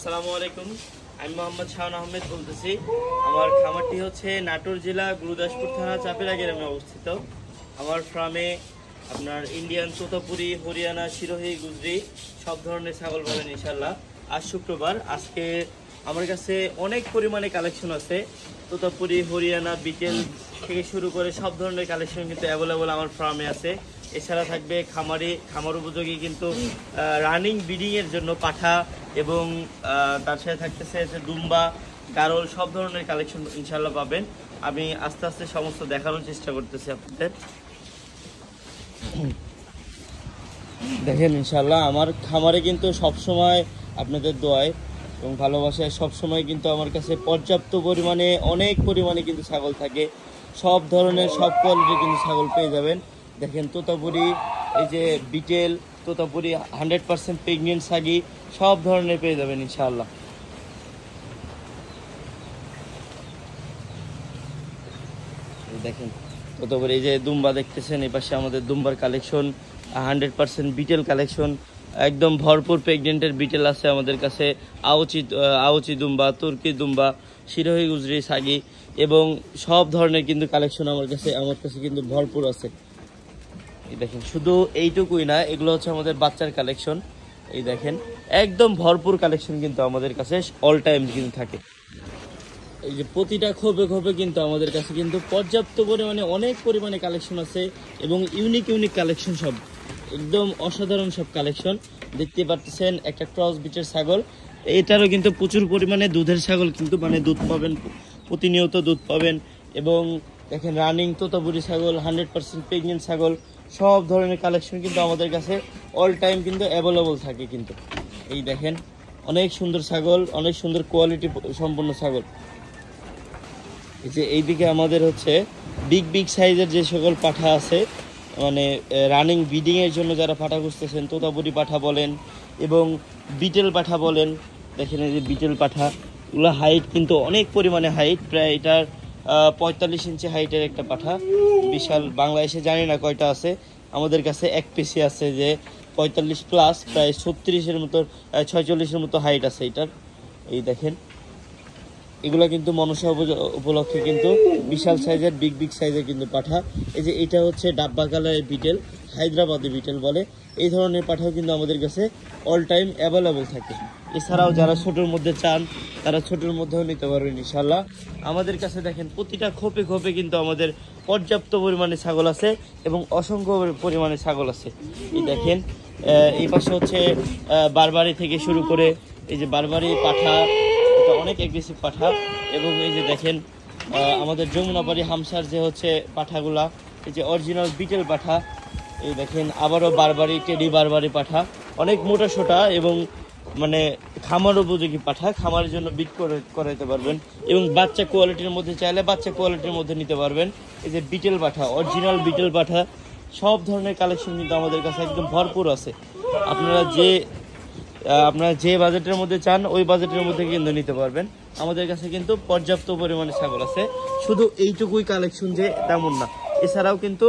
আসসালামু আলাইকুম। আমি মোহাম্মদ শাওন আহমেদ বলতেছি। আমার খামারটি হচ্ছে নাটোর জেলা গুরুদাসপুর থানা চাপিলা গ্রামে অবস্থিত। আমার ফার্মে আপনার ইন্ডিয়ান তোতাপুরি, হরিয়ানা, সিরোহি, গুজরি সব ধরনের ছাগল পাবেন ইনশাল্লাহ। আজ শুক্রবার, আজকে আমার কাছে অনেক পরিমাণে কালেকশন আছে। তোতাপুরি, হরিয়ানা, বিটেল থেকে শুরু করে সব ধরনের কালেকশন কিন্তু অ্যাভেলেবল আমার ফার্মে আছে। এছাড়া থাকবে খামার উপযোগী কিন্তু রানিং ব্রিডিংয়ের জন্য পাঠা এবং তার সাথে থাকতেছে দুম্বা, গারল, সব ধরনের কালেকশন ইনশাল্লাহ পাবেন। আমি আস্তে আস্তে সমস্ত দেখানোর চেষ্টা করতেছি আপনাদের। দেখেন ইনশাল্লাহ আমার খামারে কিন্তু সবসময় আপনাদের দোয়ায় এবং ভালোবাসায় সবসময় কিন্তু আমার কাছে পর্যাপ্ত পরিমাণে অনেক পরিমাণে কিন্তু ছাগল থাকে। সব ধরনের সব কোয়ালিটির কিন্তু ছাগল পেয়ে যাবেন। দেখেন তোতাপুরি, এই যে বিটেল, তোতাপুরি 100% প্রেগনেন্ট সাগি সব ধরনের পেয়ে যাবেন ইনশাআল্লাহ। দেখেন তোতাপুরি, এই যে দুম্বা দেখতেছেন, এই পাশে আমাদের দুম্বার কালেকশন 100% বিটেল কালেকশন, একদম ভরপুর প্রেগনেন্টের বিটেল আছে আমাদের কাছে। আউচি দুম্বা, তুর্কি দুম্বা, সিরোহি, গুজরি, সাগি এবং সব ধরনের কিন্তু কালেকশন আমার কাছে কিন্তু ভরপুর আছে। এই দেখেন শুধু এইটুকুই না, এগুলো হচ্ছে আমাদের বাচ্চার কালেকশন। এই দেখেন একদম ভরপুর কালেকশন কিন্তু আমাদের কাছে অল টাইম কিন্তু থাকে। এই যে প্রতিটা খোপে কিন্তু আমাদের কাছে কিন্তু পর্যাপ্ত পরিমাণে অনেক পরিমাণে কালেকশন আছে এবং ইউনিক কালেকশন, সব একদম অসাধারণ সব কালেকশন। দেখতে পাচ্ছেন একটা ক্রস বিটের ছাগল, এটারও কিন্তু প্রচুর পরিমাণে দুধের ছাগল, কিন্তু মানে দুধ পাবেন, প্রতিনিয়ত দুধ পাবেন। এবং দেখেন রানিং তোতাপুরি ছাগল, 100% প্রেগনেন্ট ছাগল, সব ধরনের কালেকশন কিন্তু আমাদের কাছে অল টাইম কিন্তু অ্যাভেলেবল থাকে কিন্তু। এই দেখেন অনেক সুন্দর ছাগল, অনেক সুন্দর কোয়ালিটি সম্পন্ন ছাগল। এই যে এইদিকে আমাদের হচ্ছে বিগ সাইজের যে সকল পাঠা আছে, মানে রানিং ব্রিডিংয়ের জন্য যারা পাঠা খুঁজতেছেন, তোতাপুরি পাঠা বলেন এবং বিটেল পাঠা বলেন। দেখেন এই যে বিটেল পাঠা, ওগুলো হাইট কিন্তু অনেক পরিমাণে হাইট, প্রায় এটার 45 ইঞ্চি হাইটের একটা পাঠা, বিশাল। বাংলাদেশে জানি না কয়টা আছে, আমাদের কাছে এক পিসি আছে যে 45 প্লাস, প্রায় 36-এর মতো 46-এর মতো হাইট আছে এটার। এই দেখেন এগুলো কিন্তু মনসা উপলক্ষে কিন্তু বিশাল সাইজের বিগ সাইজের কিন্তু পাঠা। এই যে এটা হচ্ছে ডাব্বা কালারের বিটেল, হায়দ্রাবাদি বিটেল বলে। এই ধরনের পাঠাও কিন্তু আমাদের কাছে অল টাইম অ্যাভেলেবল থাকে। এছাড়াও যারা ছোটোর মধ্যে চান তারা ছোটোর মধ্যেও নিতে পারবেন ইনশাল্লাহ। আমাদের কাছে দেখেন প্রতিটা খোপে কিন্তু আমাদের পর্যাপ্ত পরিমাণে ছাগল আছে এবং অসংখ্য পরিমাণে ছাগল আছে। এই দেখেন এই পাশে হচ্ছে বারবারি থেকে শুরু করে, এই যে বারবারি পাঠা, এটা অনেক অ্যাগ্রেসিভ পাঠা। এবং এই যে দেখেন আমাদের যমুনাপাড়ি হামসার যে হচ্ছে পাঠাগুলা, এই যে অরিজিনাল বিটেল পাঠা। এই দেখেন আবারও বারবারি, টেডি বারবারি পাঠা, অনেক মোটা সোটা এবং মানে খামার উপযোগী পাঠা, খামারের জন্য বিট করাইতে পারবেন এবং বাচ্চা কোয়ালিটির মধ্যে চাইলে বাচ্চা কোয়ালিটির মধ্যে নিতে পারবেন। এই যে বিটেল পাঠা, অরিজিনাল বিটেল পাঠা, সব ধরনের কালেকশন কিন্তু আমাদের কাছে একদম ভরপুর আছে। আপনারা যে বাজেটের মধ্যে চান ওই বাজেটের মধ্যে কিন্তু নিতে পারবেন। আমাদের কাছে কিন্তু পর্যাপ্ত পরিমাণে ছাগল আছে, শুধু এইটুকুই কালেকশন যে তেমন না, এছাড়াও কিন্তু